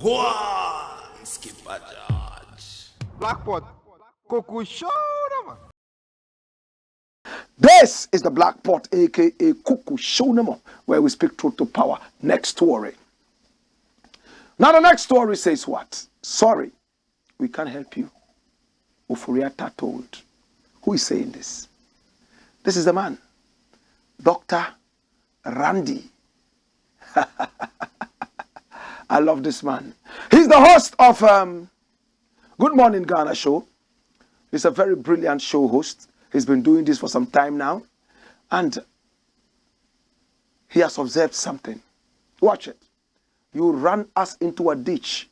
Go on, Skipper George. Blackpot, Kuku Show. This is the Black Pot, aka Kuku Show, where we speak truth to power. Next story. Now the next story says what? Sorry, we can't help you. Ofori-Atta told. Who is saying this? This is the man, Dr. Randy. I love this man. He's the host of Good Morning Ghana show. He's a very brilliant show host. He's been doing this for some time now. And he has observed something. Watch it. You run us into a ditch.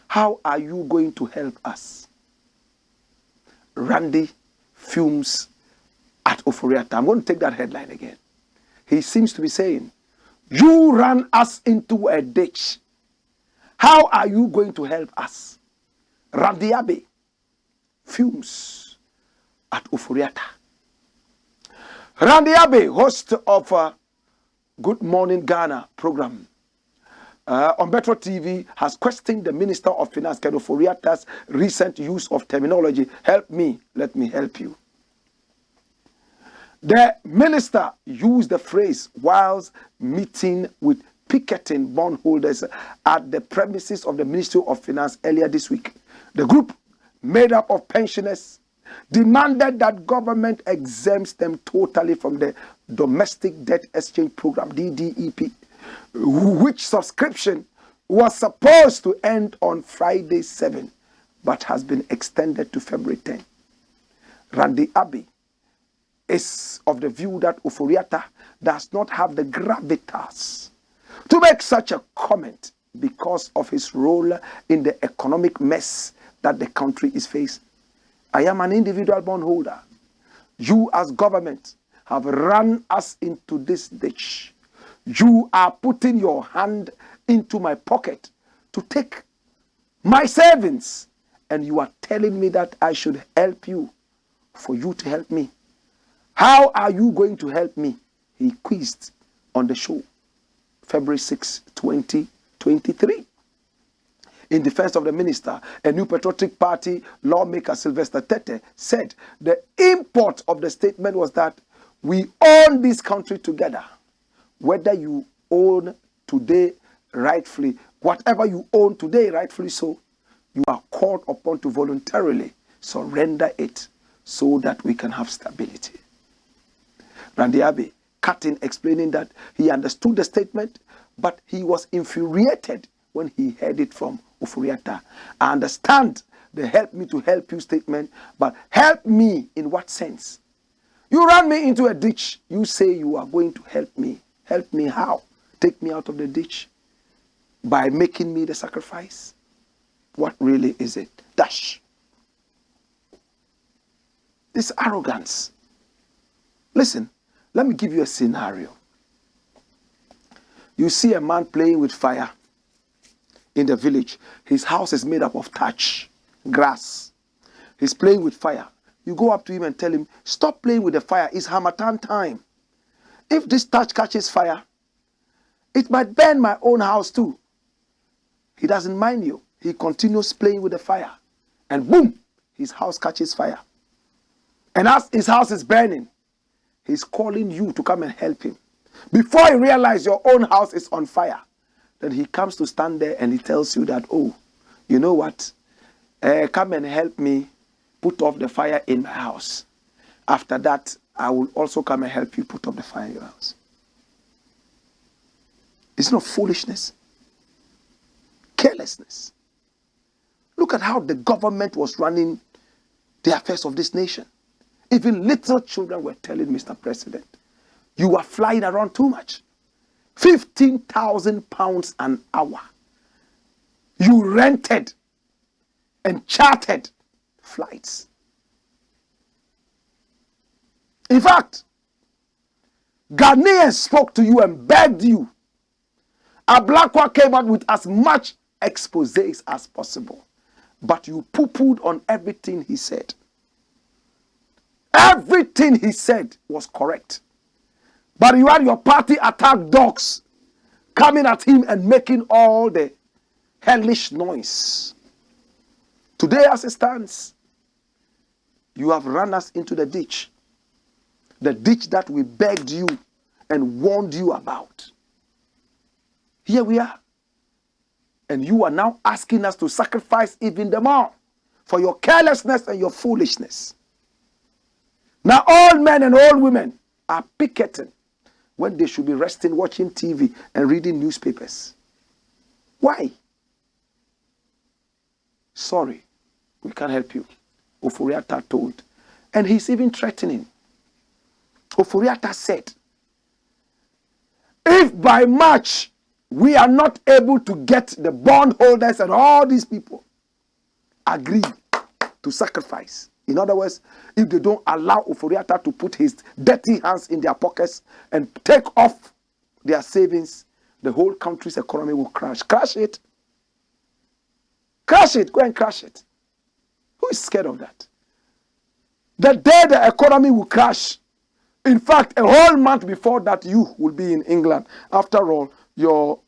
How are you going to help us? Randy fumes at Ofori-Atta. I'm going to take that headline again. He seems to be saying, you ran us into a ditch. How are you going to help us? Randy Abbey fumes at Ofori-Atta. Randy Abbey, host of Good Morning Ghana program on PATRIOT TV, has questioned the Minister of Finance, Ofori-Atta's recent use of terminology, help me, let me help you. The minister used the phrase whilst meeting with picketing bondholders at the premises of the Ministry of Finance earlier this week. The group, made up of pensioners, demanded that government exempts them totally from the Domestic Debt Exchange Program, DDEP, which subscription was supposed to end on Friday 7, but has been extended to February 10. Randy Abbey is of the view that Ofori-Atta does not have the gravitas to make such a comment because of his role in the economic mess that the country is facing. I am an individual bondholder. You as government have run us into this ditch. You are putting your hand into my pocket to take my savings, and you are telling me that I should help you for you to help me. How are you going to help me? He quizzed on the show, February 6, 2023. In defense of the minister, a New Patriotic Party lawmaker, Sylvester Tete, said the import of the statement was that we own this country together. Whether you own today rightfully, whatever you own today rightfully so, you are called upon to voluntarily surrender it so that we can have stability. Randy Abbey cut in explaining that he understood the statement, but he was infuriated when he heard it from Ofori-Atta. I understand the help me to help you statement, but help me in what sense? You ran me into a ditch. You say you are going to help me. Help me how? Take me out of the ditch? By making me the sacrifice? What really is it? Dash. This arrogance. Listen, let me give you a scenario. You see a man playing with fire in the village. His house is made up of thatch, grass. He's playing with fire. You go up to him and tell him, stop playing with the fire. It's Harmattan time. If this thatch catches fire, it might burn my own house too. He doesn't mind you. He continues playing with the fire. And boom, his house catches fire. And as his house is burning, he's calling you to come and help him. Before you realize your own house is on fire, then he comes to stand there and he tells you that, oh, you know what? Come and help me put off the fire in my house. After that, I will also come and help you put off the fire in your house. It's not foolishness. Carelessness. Look at how the government was running the affairs of this nation. Even little children were telling Mr. President, you are flying around too much. 15,000 pounds an hour. You rented and chartered flights. In fact, Ghanaians spoke to you and begged you. A Blakk came out with as much exposés as possible. But you poo-pooed on everything he said. Everything he said was correct. But you had your party attack dogs coming at him and making all the hellish noise. Today, as it stands, you have run us into the ditch that we begged you and warned you about. Here we are. And you are now asking us to sacrifice even the more for your carelessness and your foolishness. Now all men and all women are picketing when they should be resting, watching TV and reading newspapers. Why? Sorry, we can't help you. Ofori-Atta told. And he's even threatening. Ofori-Atta said, if by March we are not able to get the bondholders and all these people agree to sacrifice. In other words, if they don't allow Ofori-Atta to put his dirty hands in their pockets and take off their savings, the whole country's economy will crash. Crash it. Crash it. Go and crash it. Who is scared of that? The day the economy will crash. In fact, a whole month before that, you will be in England. After all, your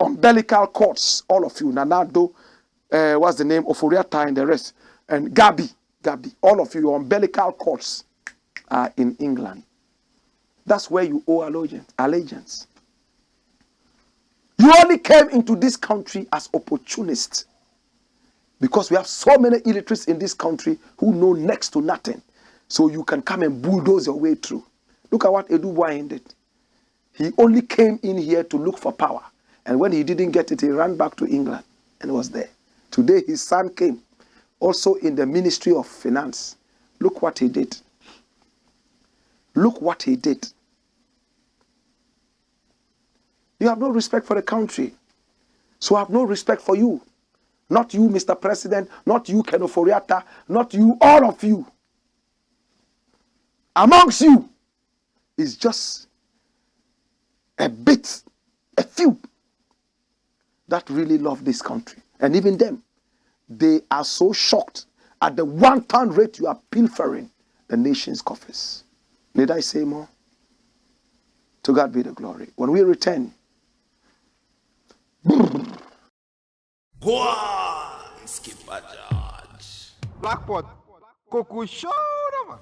umbilical cords, all of you, Nanado, what's the name, Ofori-Atta and the rest, and Gabi, all of you, your umbilical cords are in England. That's where you owe allegiance. You only came into this country as opportunists because we have so many illiterates in this country who know next to nothing. So you can come and bulldoze your way through. Look at what Edu Boahen did. He only came in here to look for power. And when he didn't get it, he ran back to England and was there. Today, his son came, also in the Ministry of Finance. Look what he did. Look what he did. You have no respect for the country. So I have no respect for you. Not you, Mr. President. Not you, Ken Ofori-Atta. Not you, all of you. Amongst you is just a few that really love this country. And even them, they are so shocked at the wanton rate you are pilfering the nation's coffers. Need I say more? To God be the glory. When we return, Go on, skip a judge. Blakk Coco Show, man.